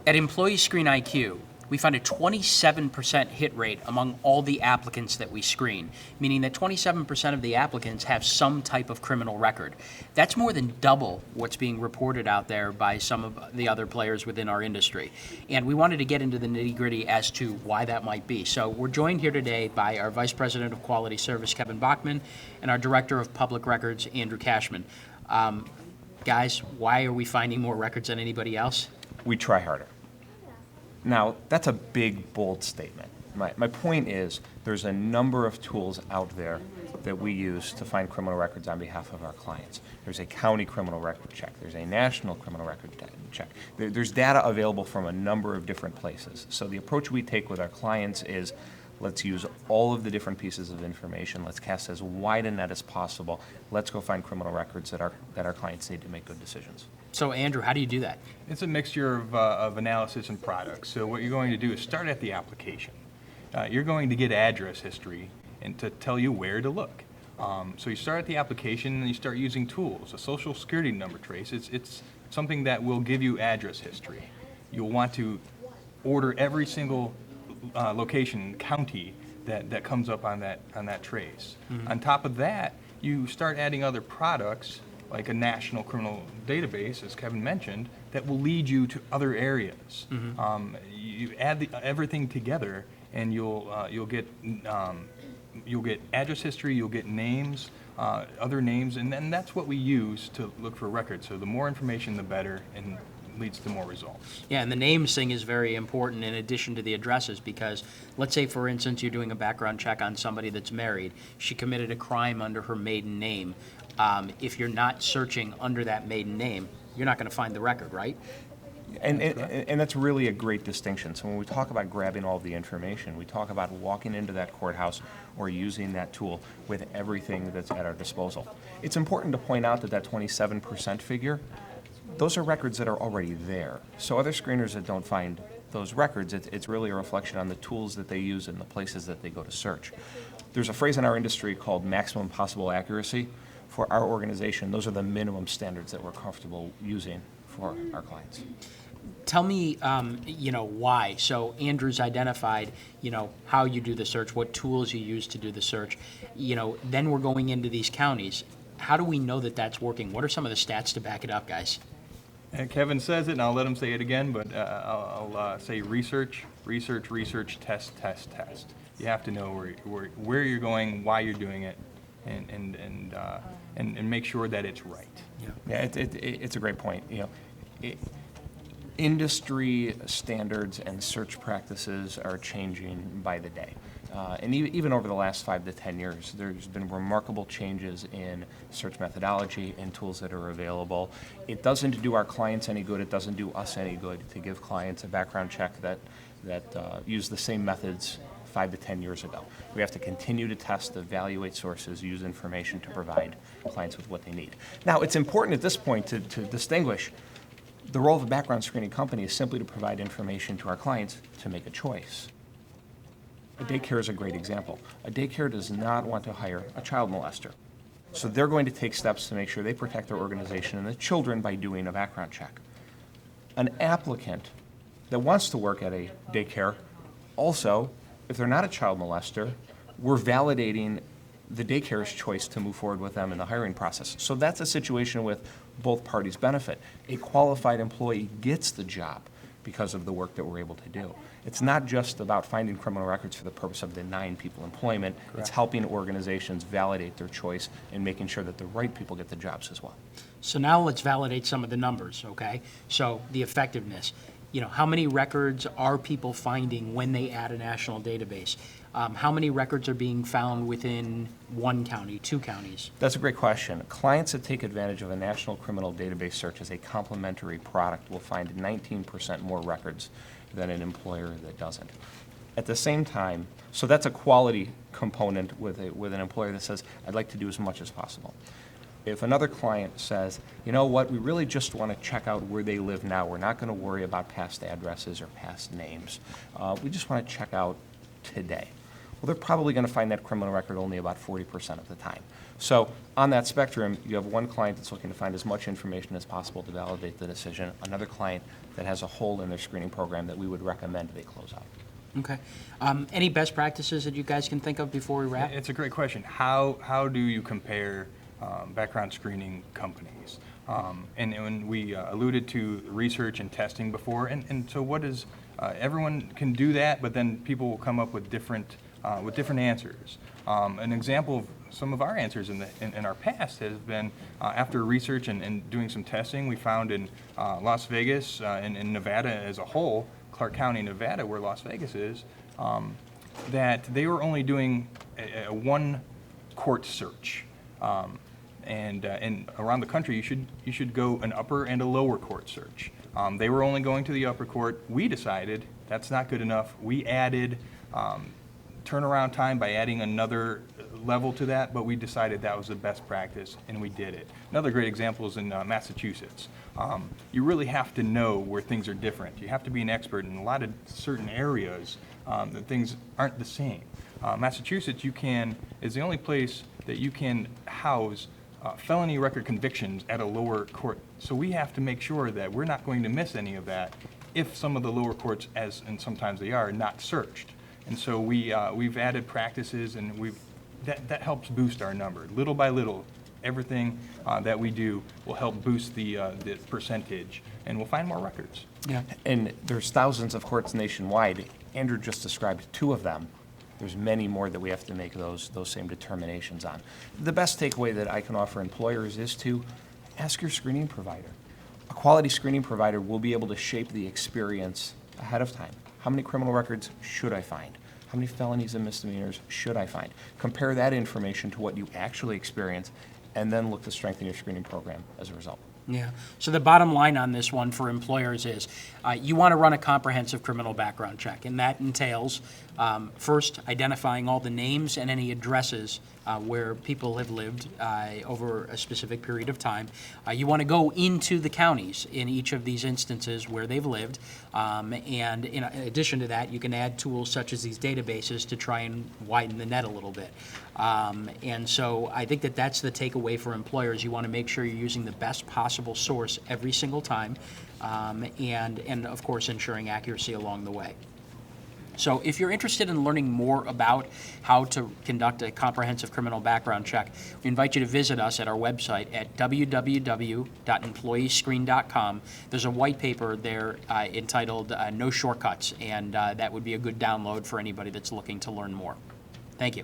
At Employee Screen IQ, we find a 27% hit rate among all the applicants that we screen, meaning that 27% of the applicants have some type of criminal record. That's more than double what's being reported out there by some of the other players within our industry. And we wanted to get into the nitty-gritty as to why that might be. So we're joined here today by our Vice President of Quality Service, Kevin Bachman, and our Director of Public Records, Andrew Cashman. Guys, why are we finding more records than anybody else? We try harder. Now, that's a big, bold statement. My point is there's a number of tools out there that we use to find criminal records on behalf of our clients. There's a county criminal record check. There's a national criminal record check. There's data available from a number of different places. So the approach we take with our clients is let's use all of the different pieces of information. Let's cast as wide a net as possible. Let's go find criminal records that our clients need to make good decisions. So, Andrew, how do you do that? It's a mixture of analysis and products. So what you're going to do is start at the application. You're going to get address history and to tell you where to look. So you start at the application and you start using tools. A social security number trace, it's something that will give you address history. You'll want to order every single location, county that comes up on that trace. Mm-hmm. On top of that, you start adding other products like a national criminal database, as Kevin mentioned, that will lead you to other areas. Mm-hmm. You add everything together, and you'll get address history, you'll get names, other names, and then that's what we use to look for records. So the more information, the better, and leads to more results. Yeah, and the names thing is very important in addition to the addresses, because let's say, for instance, you're doing a background check on somebody that's married. She committed a crime under her maiden name. If you're not searching under that maiden name, you're not going to find the record, right? And that's really a great distinction. So when we talk about grabbing all of the information, we talk about walking into that courthouse or using that tool with everything that's at our disposal. It's important to point out that 27% figure, those are records that are already there. So other screeners that don't find those records, it's really a reflection on the tools that they use and the places that they go to search. There's a phrase in our industry called maximum possible accuracy. For our organization, those are the minimum standards that we're comfortable using for our clients. Tell me, why. So Andrew's identified, how you do the search, what tools you use to do the search. Then we're going into these counties. How do we know that that's working? What are some of the stats to back it up, guys? Kevin says it, and I'll let him say it again, but I'll say research, test. You have to know where you're going, why you're doing it, and make sure that it's right. Yeah, it's a great point. Industry standards and search practices are changing by the day. And even over the last 5 to 10 years, there's been remarkable changes in search methodology and tools that are available. It doesn't do our clients any good. It doesn't do us any good to give clients a background check that use the same methods 5 to 10 years ago. We have to continue to test, evaluate sources, use information to provide clients with what they need. Now, it's important at this point to distinguish the role of a background screening company is simply to provide information to our clients to make a choice. A daycare is a great example. A daycare does not want to hire a child molester. So they're going to take steps to make sure they protect their organization and the children by doing a background check. An applicant that wants to work at a daycare also, if they're not a child molester, we're validating the daycare's choice to move forward with them in the hiring process. So that's a situation with both parties benefit. A qualified employee gets the job because of the work that we're able to do. It's not just about finding criminal records for the purpose of denying people employment. Correct. It's helping organizations validate their choice and making sure that the right people get the jobs as well. So now let's validate some of the numbers, okay? So the effectiveness. How many records are people finding when they add a national database? How many records are being found within one county, 2 counties? That's a great question. Clients that take advantage of a national criminal database search as a complementary product will find 19% more records than an employer that doesn't. At the same time, so that's a quality component with an employer that says, I'd like to do as much as possible. If another client says, you know what, we really just want to check out where they live now. We're not going to worry about past addresses or past names. We just want to check out today. well, they're probably going to find that criminal record only about 40% of the time. So on that spectrum, you have one client that's looking to find as much information as possible to validate the decision, another client that has a hole in their screening program that we would recommend they close out. Okay. Any best practices that you guys can think of before we wrap? It's a great question. How do you compare background screening companies? And when we alluded to research and testing before, and so what is, everyone can do that, but then people will come up with different answers. An example of some of our answers in our past has been after research and doing some testing, we found in Las Vegas and in Nevada as a whole, Clark County, Nevada, where Las Vegas is, that they were only doing a one court search. And around the country, you should go an upper and a lower court search. They were only going to the upper court. We decided that's not good enough. We added turnaround time by adding another level to that, but we decided that was the best practice, and we did it. Another great example is in Massachusetts. You really have to know where things are different. You have to be an expert in a lot of certain areas that things aren't the same. Massachusetts is the only place that you can house felony record convictions at a lower court. So we have to make sure that we're not going to miss any of that if some of the lower courts, and sometimes they are, not searched. And so we've added practices, and that helps boost our number. Little by little, everything that we do will help boost the percentage, and we'll find more records. Yeah. And there's thousands of courts nationwide. Andrew just described 2 of them. There's many more that we have to make those same determinations on. The best takeaway that I can offer employers is to ask your screening provider. A quality screening provider will be able to shape the experience ahead of time. How many criminal records should I find? How many felonies and misdemeanors should I find? Compare that information to what you actually experience, and then look to strengthen your screening program as a result. Yeah. So the bottom line on this one for employers is you want to run a comprehensive criminal background check, and that entails first identifying all the names and any addresses where people have lived over a specific period of time. You want to go into the counties in each of these instances where they've lived, and in addition to that, you can add tools such as these databases to try and widen the net a little bit. And so I think that that's the takeaway for employers. You want to make sure you're using the best possible source every single time, and of course ensuring accuracy along the way. So if you're interested in learning more about how to conduct a comprehensive criminal background check, we invite you to visit us at our website at www.employeescreen.com. There's a white paper there entitled No Shortcuts, and that would be a good download for anybody that's looking to learn more. Thank you.